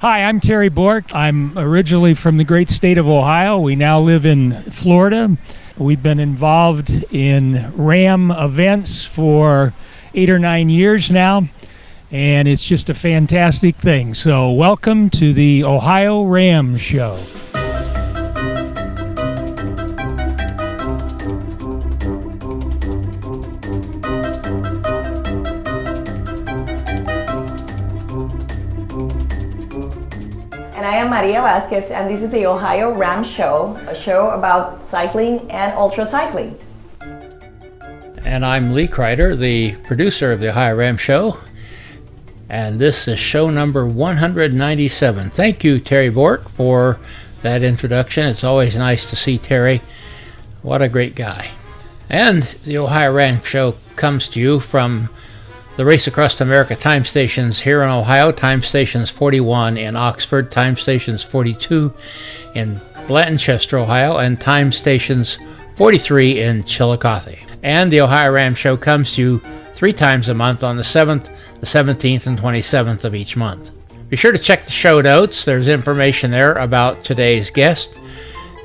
Hi, I'm Terry Bork. I'm originally from the great state of Ohio. We now live in Florida. We've been involved in RAM events for 8 or 9 years now, and it's just a fantastic thing. So welcome to the OhioRAAM Show. And I am Maria Vasquez, and this is the OhioRAAM Show, a show about cycling and ultracycling. And I'm Lee Kreider, the producer of the OhioRAAM Show, and this is show number 197. Thank you, Terry Bork, for that introduction. It's always nice to see Terry. What a great guy. And the OhioRAAM Show comes to you from the Race Across America time stations here in Ohio, time stations 41 in Oxford, time stations 42 in Blanchester, Ohio, and time stations 43 in Chillicothe. And the OhioRAAM Show comes to you 3 times a month on the 7th, the 17th, and 27th of each month. Be sure to check the show notes. There's information there about today's guest.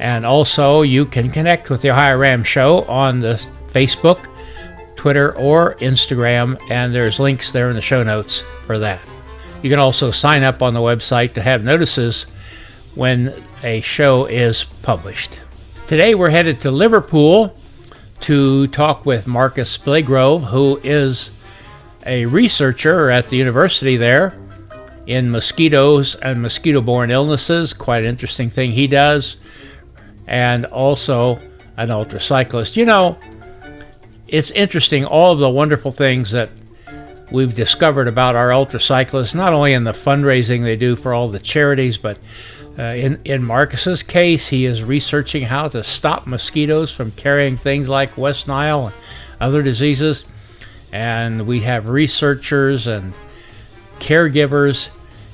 And also, you can connect with the OhioRAAM Show on the Facebook, Twitter, or Instagram, and there's links there in the show notes for that. You can also sign up on the website to have notices when a show is published. Today we're headed to Liverpool to talk with Marcus Blagrove, who is a researcher at the university there in mosquitoes and mosquito-borne illnesses. Quite an interesting thing he does. And also an ultracyclist. You know, it's interesting, all of the wonderful things that we've discovered about our ultracyclists, not only in the fundraising they do for all the charities, but in Marcus's case, he is researching how to stop mosquitoes from carrying things like West Nile and other diseases. And we have researchers and caregivers.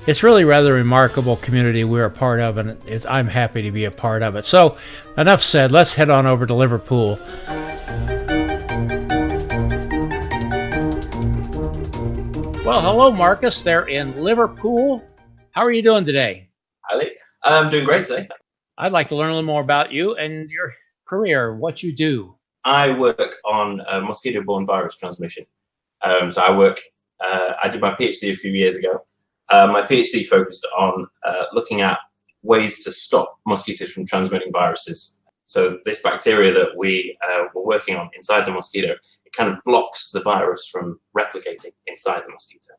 It's really rather remarkable community we're a part of, and I'm happy to be a part of it. So, enough said, let's head on over to Liverpool. Well, hello, Marcus. They're in Liverpool. How are you doing today? Hi, Lee. I'm doing great today. I'd like to learn a little more about you and your career, what you do. I work on mosquito-borne virus transmission. I did my PhD a few years ago. My PhD focused on looking at ways to stop mosquitoes from transmitting viruses. So this bacteria that we were working on inside the mosquito, it kind of blocks the virus from replicating inside the mosquito.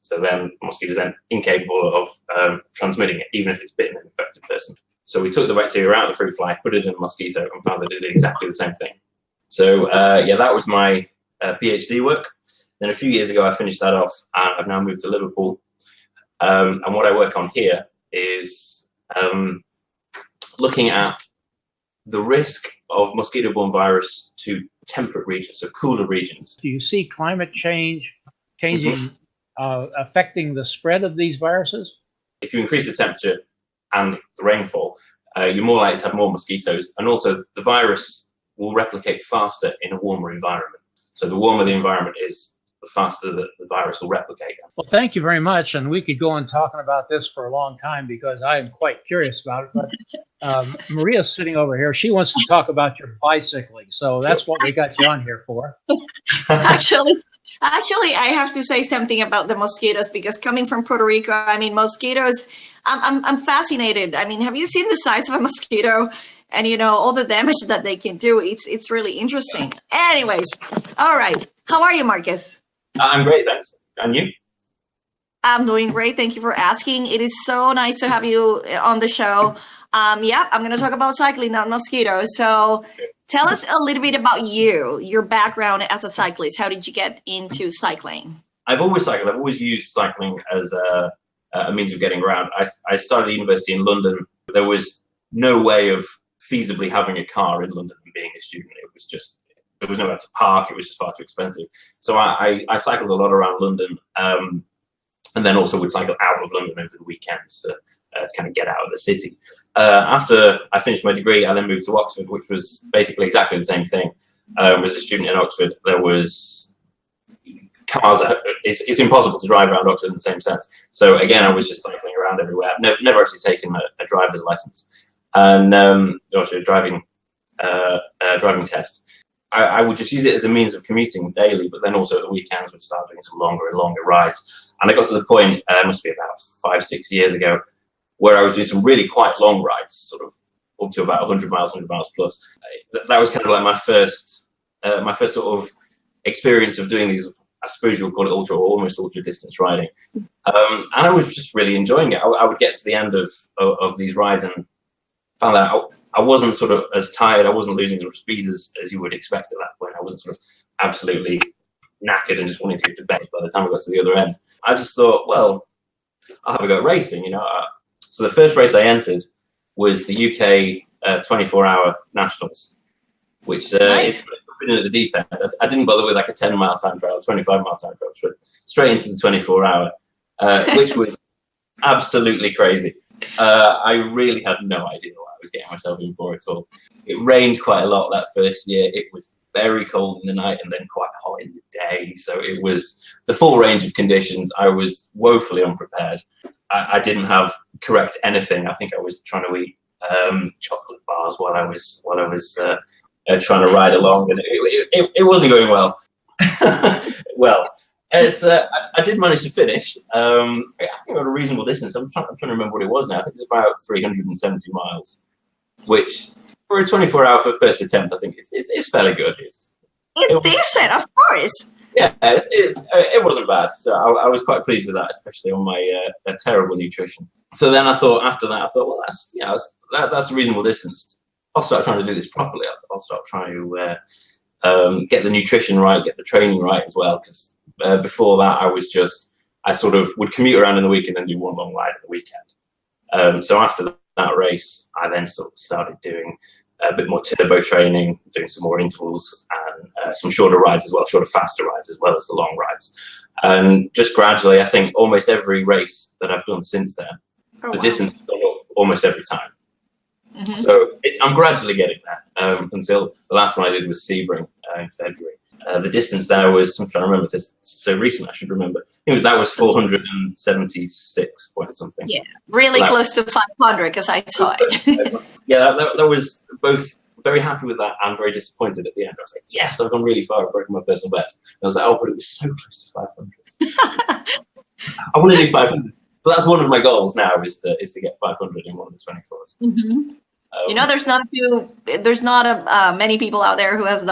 So then the mosquito is then incapable of transmitting it, even if it's bitten an infected person. So we took the bacteria out of the fruit fly, put it in a mosquito, and found that it did exactly the same thing. So that was my PhD work. Then a few years ago, I finished that off, and I've now moved to Liverpool. And what I work on here is looking at the risk of mosquito-borne virus to temperate regions, so cooler regions. Do you see climate change changing, affecting the spread of these viruses? If you increase the temperature and the rainfall, you're more likely to have more mosquitoes, and also the virus will replicate faster in a warmer environment. So the warmer the environment is, the faster the virus will replicate. Well, thank you very much, and we could go on talking about this for a long time because I'm quite curious about it. But Maria's sitting over here. She wants to talk about your bicycling, so that's what we got you on here for. Actually, I have to say something about the mosquitoes because coming from Puerto Rico, I mean, mosquitoes, I'm fascinated. I mean, have you seen the size of a mosquito? And, you know, all the damage that they can do. It's really interesting. Anyways, all right. How are you, Marcus? I'm great, thanks. And you? I'm doing great. Thank you for asking. It is so nice to have you on the show. I'm going to talk about cycling, not mosquitoes. So tell us a little bit about you, your background as a cyclist. How did you get into cycling? I've always cycled. I've always used cycling as a means of getting around. I started at university in London. There was no way of feasibly having a car in London and being a student. It was just, there was nowhere to park. It was just far too expensive. So I cycled a lot around London, and then also would cycle out of London over the weekends to kind of get out of the city. After I finished my degree, I then moved to Oxford, which was basically exactly the same thing. I was a student in Oxford. There was cars. It's impossible to drive around Oxford in the same sense. So again, I was just cycling around. around everywhere. I've never actually taken a driver's license, and also a driving test. I would just use it as a means of commuting daily, but then also at the weekends would start doing some longer and longer rides. And I got to the point, must be about 5-6 years ago, where I was doing some really quite long rides, sort of up to about 100 miles plus. That was kind of like my first sort of experience of doing these, I suppose you would call it ultra or almost ultra distance riding. And I was just really enjoying it. I would get to the end of these rides and found out I wasn't sort of as tired. I wasn't losing as much speed as you would expect at that point. I wasn't sort of absolutely knackered and just wanting to get to bed by the time I got to the other end. I just thought, well, I'll have a go at racing, you know. So the first race I entered was the UK 24-hour nationals, which is in at the deep end. I didn't bother with like a 10-mile time trial, 25-mile time trial, straight into the 24-hour, which was absolutely crazy. I really had no idea what I was getting myself in for at all. It rained quite a lot that first year. It was very cold in the night and then quite hot in the day. So it was the full range of conditions. I was woefully unprepared. I didn't have correct anything. I think I was trying to eat chocolate bars while I was trying to ride along, and it wasn't going well. Well, I did manage to finish. I think at a reasonable distance. I'm trying to remember what it was now. I think it's about 370 miles, which for a 24-hour for first attempt, I think it's fairly good. It's decent, of course. Yeah, it wasn't bad. So I was quite pleased with that, especially on my terrible nutrition. So then after that, well, that's a reasonable distance. I'll start trying to do this properly. I'll start trying to get the nutrition right, get the training right as well. Because before that, I sort of would commute around in the week and then do one long ride at the weekend. So after that race, I then sort of started doing a bit more turbo training, doing some more intervals and some shorter rides as well, shorter, faster rides as well as the long rides. And just gradually, I think almost every race that I've done since then, the distance has gone up almost every time. Mm-hmm. So I'm gradually getting there until the last one I did was Sebring in February. The distance there was, I'm trying to remember this, so recent I should remember. That was 476 point something. Yeah, really so close to 500 because I saw it. Yeah, that was both very happy with that and very disappointed at the end. I was like, yes, I've gone really far, I've broken my personal best. And I was like, oh, but it was so close to 500. I want to do 500. So that's one of my goals now is to get 500 in one of the 24s. Mm-hmm. There's not many people out there who have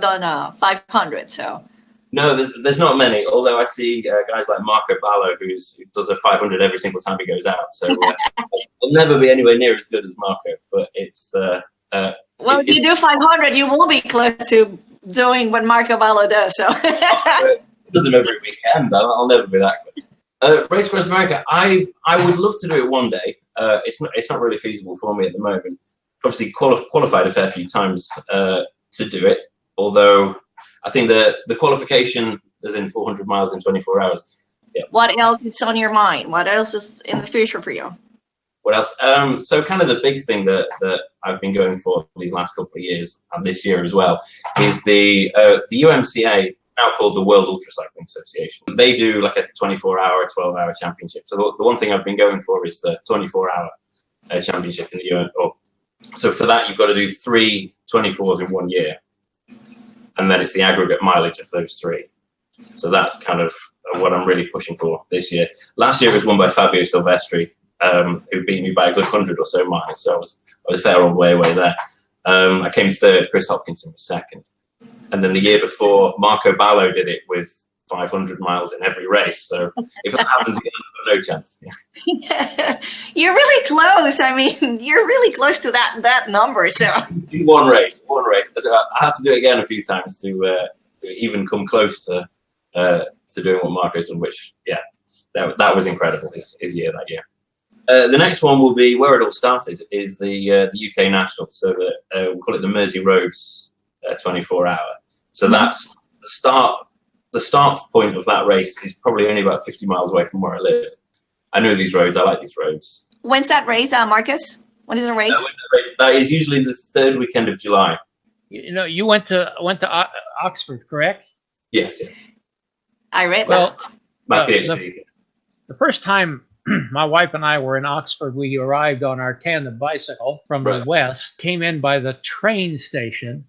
done 500. So no, there's not many. Although I see guys like Marco Ballo who does a 500 every single time he goes out. So I'll never be anywhere near as good as Marco. But it's if you do 500, you will be close to doing what Marco Ballo does. So he does them every weekend. I'll never be that close. Race Across America, I would love to do it one day. It's not really feasible for me at the moment. Obviously, qualified a fair few times to do it. Although I think the qualification is in 400 miles in 24 hours. Yeah. What else is on your mind? What else is in the future for you? What else? So kind of the big thing that I've been going for these last couple of years and this year as well is the UMCA, now called the World Ultracycling Association. They do like a 24-hour, 12-hour championship. So the one thing I've been going for is the 24-hour championship in the UN. So for that, you've got to do 3 24s in 1 year. And then it's the aggregate mileage of those 3. So that's kind of what I'm really pushing for this year. Last year it was won by Fabio Silvestri, who beat me by a good 100 or so miles. So I was fair all the way away there. I came 3rd, Chris Hopkinson was 2nd. And then the year before, Marco Ballo did it with 500 miles in every race. So if that happens again, I've got no chance. Yeah. You're really close. I mean, you're really close to that number. So one race. I have to do it again a few times to even come close to doing what Marco's done. Which, yeah, that was incredible. His year that year. The next one will be where it all started. Is the UK Nationals. So we call it the Mersey Roads 24-hour. So that's the start point of that race is probably only about 50 miles away from where I live. I know these roads. I like these roads. When's that race, Marcus? When is the race? That is usually the 3rd weekend of July. You went to Oxford, correct? Yes. Yeah. I read that. My PhD. The first time my wife and I were in Oxford. We arrived on our tandem bicycle from the west, came in by the train station.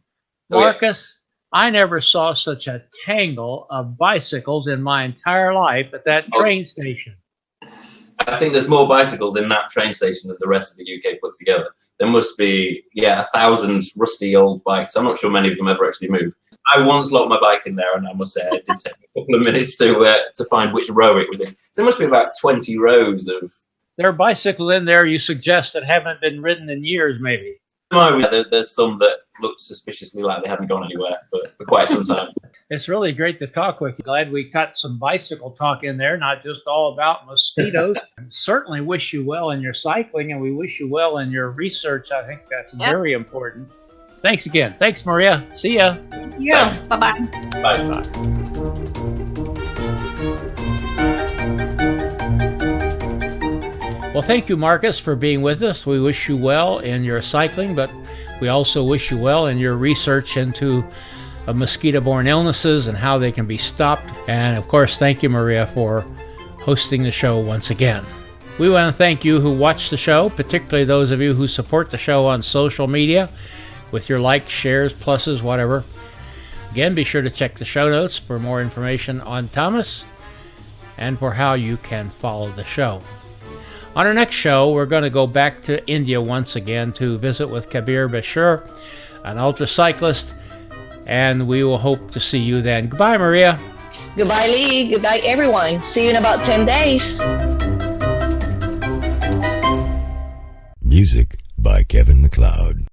Marcus, I never saw such a tangle of bicycles in my entire life at that train station. I think there's more bicycles in that train station than the rest of the UK put together. There must be, 1,000 rusty old bikes. I'm not sure many of them ever actually moved. I once locked my bike in there, and I must say it did take a couple of minutes to find which row it was in. So there must be about 20 rows of... There are bicycles in there you suggest that haven't been ridden in years, maybe. There's some that look suspiciously like they haven't gone anywhere for quite some time. It's really great to talk with you. Glad we got some bicycle talk in there, not just all about mosquitoes. Certainly wish you well in your cycling, and we wish you well in your research. I think that's very important. Thanks again. Thanks, Maria. See ya. Yeah. Bye-bye. Bye. Well, thank you, Marcus, for being with us. We wish you well in your cycling, but we also wish you well in your research into mosquito-borne illnesses and how they can be stopped. And, of course, thank you, Maria, for hosting the show once again. We want to thank you who watch the show, particularly those of you who support the show on social media with your likes, shares, pluses, whatever. Again, be sure to check the show notes for more information on Thomas and for how you can follow the show. On our next show, we're going to go back to India once again to visit with Kabir Bashir, an ultracyclist, and we will hope to see you then. Goodbye, Maria. Goodbye, Lee. Goodbye, everyone. See you in about 10 days. Music by Kevin MacLeod.